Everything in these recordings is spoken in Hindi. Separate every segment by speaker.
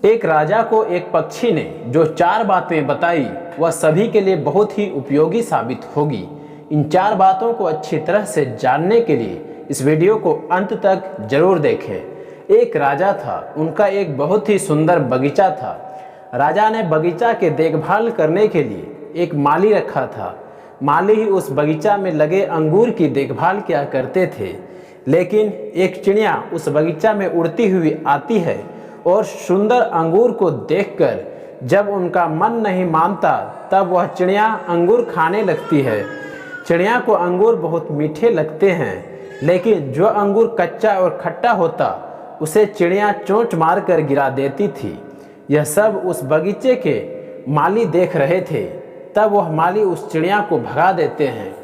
Speaker 1: एक राजा को एक पक्षी ने जो 4 बातें बताई वह सभी के लिए बहुत ही उपयोगी साबित होगी। इन 4 बातों को अच्छी तरह से जानने के लिए इस वीडियो को अंत तक जरूर देखें। एक राजा था, उनका एक बहुत ही सुंदर बगीचा था। राजा ने बगीचा के देखभाल करने के लिए एक माली रखा था। माली ही उस बगीचा में लगे अंगूर की देखभाल किया करते थे। लेकिन एक चिड़िया उस बगीचा में उड़ती हुई आती है और सुंदर अंगूर को देखकर जब उनका मन नहीं मानता तब वह चिड़िया अंगूर खाने लगती है। चिड़िया को अंगूर बहुत मीठे लगते हैं, लेकिन जो अंगूर कच्चा और खट्टा होता उसे चिड़िया चोंच मारकर गिरा देती थी। यह सब उस बगीचे के माली देख रहे थे। तब वह माली उस चिड़िया को भगा देते हैं।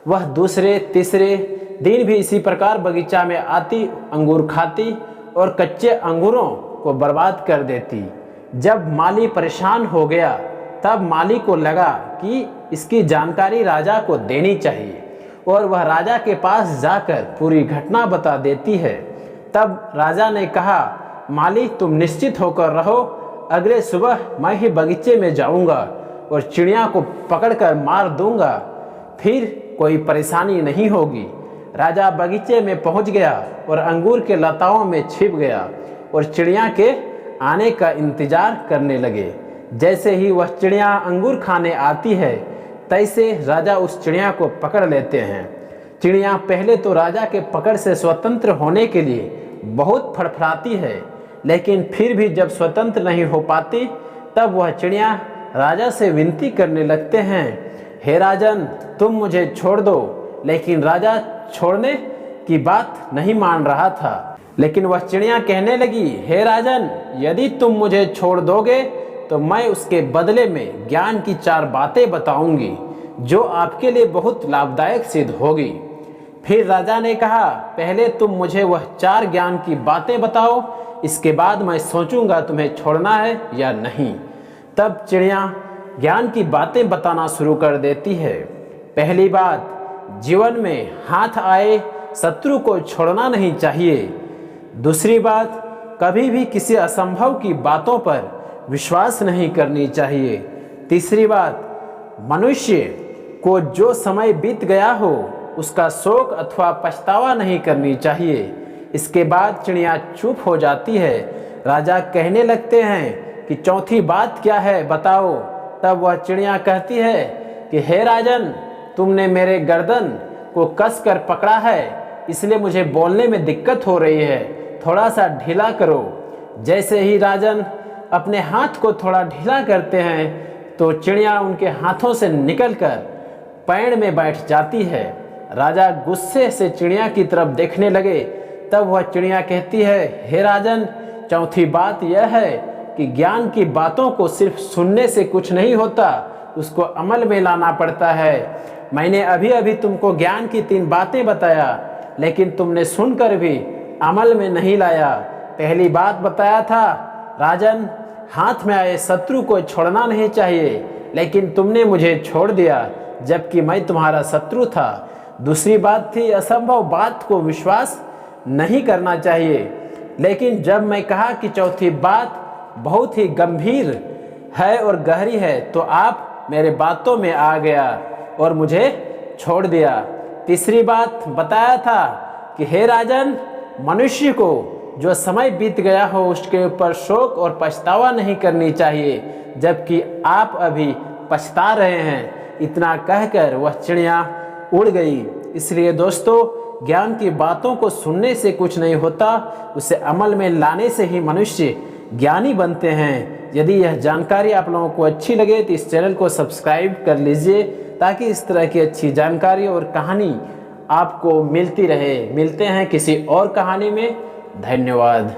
Speaker 1: वह दूसरे तीसरे दिन भी इसी प्रकार बगीचा में आती, अंगूर खाती और कच्चे अंगूरों को बर्बाद कर देती। जब माली परेशान हो गया तब माली को लगा कि इसकी जानकारी राजा को देनी चाहिए और वह राजा के पास जाकर पूरी घटना बता देती है। तब राजा ने कहा, माली तुम निश्चित होकर रहो, अगले सुबह मैं ही बगीचे में जाऊंगा और चिड़िया को पकड़कर मार दूंगा, फिर कोई परेशानी नहीं होगी। राजा बगीचे में पहुंच गया और अंगूर के लताओं में छिप गया और चिड़िया के आने का इंतजार करने लगे। जैसे ही वह चिड़िया अंगूर खाने आती है, तैसे राजा उस चिड़िया को पकड़ लेते हैं। चिड़िया पहले तो राजा के पकड़ से स्वतंत्र होने के लिए बहुत फड़फड़ाती है, लेकिन फिर भी जब स्वतंत्र नहीं हो पाती तब वह चिड़िया राजा से विनती करने लगते हैं, हे राजन तुम मुझे छोड़ दो। लेकिन राजा छोड़ने की बात नहीं मान रहा था। लेकिन वह चिड़िया कहने लगी, हे राजन यदि तुम मुझे छोड़ दोगे तो मैं उसके बदले में ज्ञान की 4 बातें बताऊंगी जो आपके लिए बहुत लाभदायक सिद्ध होगी। फिर राजा ने कहा, पहले तुम मुझे वह 4 ज्ञान की बातें बताओ, इसके बाद मैं सोचूंगा तुम्हें छोड़ना है या नहीं। तब चिड़िया ज्ञान की बातें बताना शुरू कर देती है। पहली बात, जीवन में हाथ आए शत्रु को छोड़ना नहीं चाहिए। दूसरी बात, कभी भी किसी असंभव की बातों पर विश्वास नहीं करनी चाहिए। तीसरी बात, मनुष्य को जो समय बीत गया हो उसका शोक अथवा पछतावा नहीं करनी चाहिए। इसके बाद चिड़िया चुप हो जाती है। राजा कहने लगते हैं कि चौथी बात क्या है बताओ। तब वह चिड़िया कहती है कि हे राजन तुमने मेरे गर्दन को कसकर पकड़ा है, इसलिए मुझे बोलने में दिक्कत हो रही है, थोड़ा सा ढीला करो। जैसे ही राजन अपने हाथ को थोड़ा ढीला करते हैं तो चिड़िया उनके हाथों से निकलकर पेड़ में बैठ जाती है। राजा गुस्से से चिड़िया की तरफ देखने लगे। तब वह चिड़िया कहती है, हे राजन चौथी बात यह है कि ज्ञान की बातों को सिर्फ सुनने से कुछ नहीं होता, उसको अमल में लाना पड़ता है। मैंने अभी अभी तुमको ज्ञान की 3 बातें बताया, लेकिन तुमने सुनकर भी अमल में नहीं लाया। पहली बात बताया था, राजन हाथ में आए शत्रु को छोड़ना नहीं चाहिए, लेकिन तुमने मुझे छोड़ दिया जबकि मैं तुम्हारा शत्रु था। दूसरी बात थी, असंभव बात को विश्वास नहीं करना चाहिए। लेकिन जब मैं कहा कि चौथी बात बहुत ही गंभीर है और गहरी है तो आप मेरे बातों में आ गया और मुझे छोड़ दिया। तीसरी बात बताया था कि हे राजन मनुष्य को जो समय बीत गया हो उसके ऊपर शोक और पछतावा नहीं करनी चाहिए, जबकि आप अभी पछता रहे हैं। इतना कहकर वह चिड़िया उड़ गई। इसलिए दोस्तों, ज्ञान की बातों को सुनने से कुछ नहीं होता, उसे अमल में लाने से ही मनुष्य ज्ञानी बनते हैं। यदि यह जानकारी आप लोगों को अच्छी लगे तो इस चैनल को सब्सक्राइब कर लीजिए, ताकि इस तरह की अच्छी जानकारी और कहानी आपको मिलती रहे। मिलते हैं किसी और कहानी में। धन्यवाद।